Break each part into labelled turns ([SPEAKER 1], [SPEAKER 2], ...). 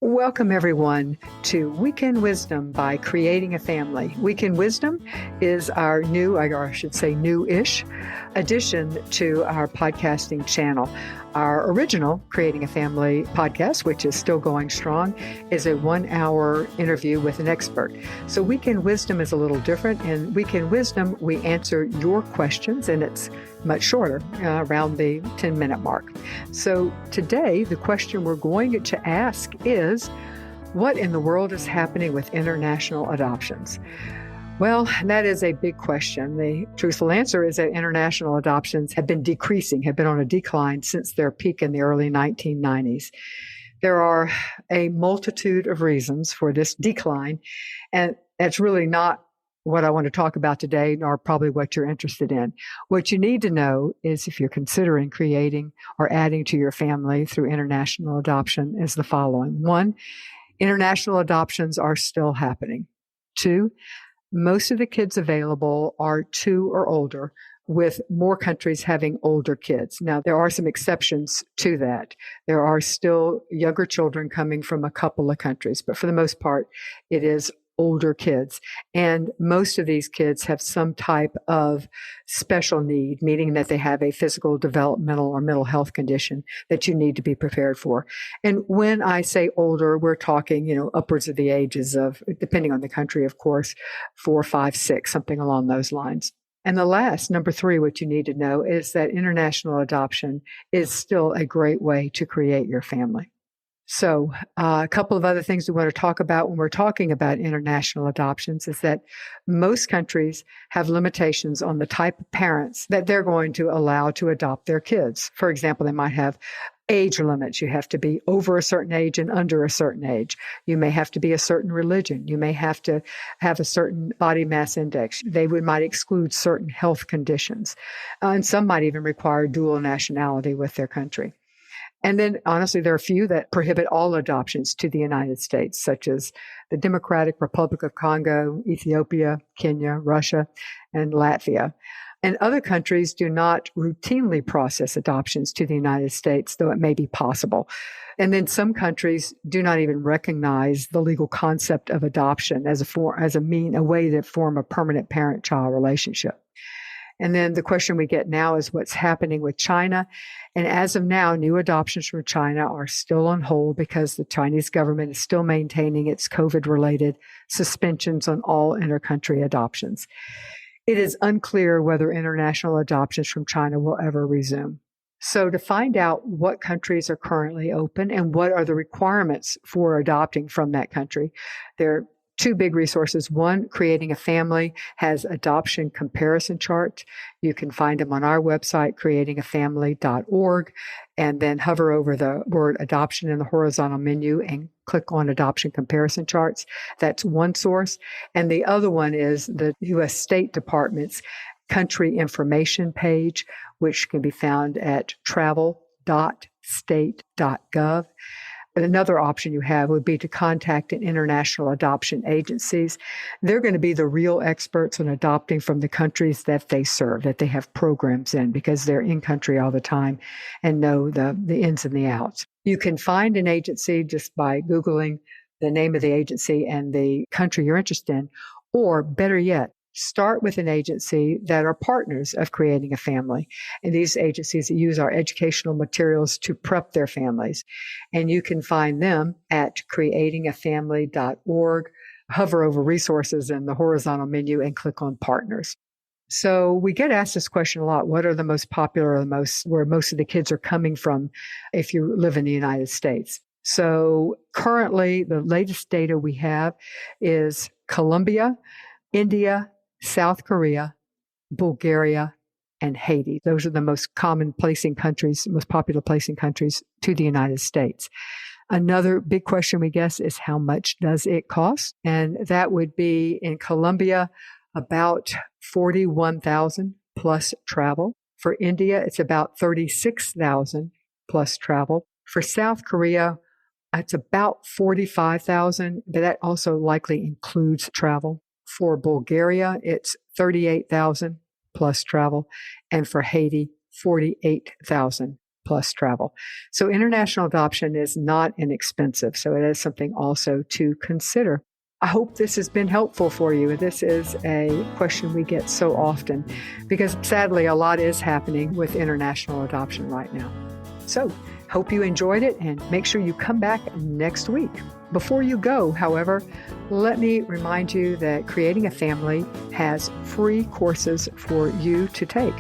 [SPEAKER 1] Welcome, everyone, to Weekend Wisdom by Creating a Family. Weekend Wisdom is our new, or I should say new-ish, addition to our podcasting channel. Our original Creating a Family podcast, which is still going strong, is a 1-hour interview with an expert. So Weekend Wisdom is a little different. In Weekend Wisdom, we answer your questions, and it's much shorter, around the 10-minute mark. So today, the question we're going to ask is, what in the world is happening with international adoptions? Well, that is a big question. The truthful answer is that international adoptions have been decreasing, have been on a decline since their peak in the early 1990s. There are a multitude of reasons for this decline, and that's really not what I want to talk about today, nor probably what you're interested in. What you need to know is if you're considering creating or adding to your family through international adoption is the following. 1, international adoptions are still happening. 2, most of the kids available are 2 or older, with more countries having older kids. Now, there are some exceptions to that. There are still younger children coming from a couple of countries, but for the most part, it is older kids. And most of these kids have some type of special need, meaning that they have a physical, developmental, or mental health condition that you need to be prepared for. And when I say older, we're talking, upwards of the ages of, depending on the country, of course, 4, 5, 6, something along those lines. And the last, number 3, what you need to know is that international adoption is still a great way to create your family. So a couple of other things we want to talk about when we're talking about international adoptions is that most countries have limitations on the type of parents that they're going to allow to adopt their kids. For example, they might have age limits. You have to be over a certain age and under a certain age. You may have to be a certain religion. You may have to have a certain body mass index. They might exclude certain health conditions. And some might even require dual nationality with their country. And then, honestly, there are a few that prohibit all adoptions to the United States, such as the Democratic Republic of Congo, Ethiopia, Kenya, Russia, and Latvia. And other countries do not routinely process adoptions to the United States, though it may be possible. And then some countries do not even recognize the legal concept of adoption as a way to form a permanent parent-child relationship. And then the question we get now is what's happening with China. And as of now, new adoptions from China are still on hold because the Chinese government is still maintaining its COVID-related suspensions on all intercountry adoptions. It is unclear whether international adoptions from China will ever resume. So to find out what countries are currently open and what are the requirements for adopting from that country, there are 2 big resources. 1, Creating a Family has adoption comparison charts. You can find them on our website, creatingafamily.org, and then hover over the word adoption in the horizontal menu and click on adoption comparison charts. That's one source. And the other one is the U.S. State Department's country information page, which can be found at travel.state.gov. And another option you have would be to contact an international adoption agencies. They're going to be the real experts on adopting from the countries that they serve, that they have programs in, because they're in country all the time and know the ins and the outs. You can find an agency just by Googling the name of the agency and the country you're interested in, or better yet, start with an agency that are partners of Creating a Family. And these agencies use our educational materials to prep their families. And you can find them at creatingafamily.org. Hover over resources in the horizontal menu and click on partners. So we get asked this question a lot. What are the most popular, where most of the kids are coming from if you live in the United States? So currently, the latest data we have is Colombia, India, South Korea, Bulgaria, and Haiti. Those are the most popular placing countries to the United States. Another big question we guess is how much does it cost? And that would be in Colombia, about $41,000 plus travel. For India, it's about $36,000 plus travel. For South Korea, it's about $45,000, but that also likely includes travel. For Bulgaria, it's $38,000 plus travel. And for Haiti, $48,000 plus travel. So international adoption is not inexpensive. So it is something also to consider. I hope this has been helpful for you. This is a question we get so often because sadly, a lot is happening with international adoption right now. So hope you enjoyed it and make sure you come back next week. Before you go, however, let me remind you that Creating a Family has free courses for you to take.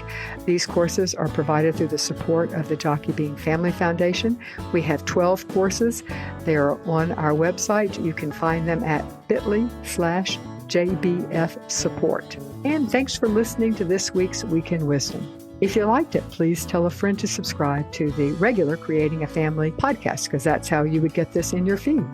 [SPEAKER 1] These courses are provided through the support of the Jockey Bean Family Foundation. We have 12 courses. They are on our website. You can find them at bit.ly/JBF support. And thanks for listening to this week's Week in Wisdom. If you liked it, please tell a friend to subscribe to the regular Creating a Family podcast, because that's how you would get this in your feed.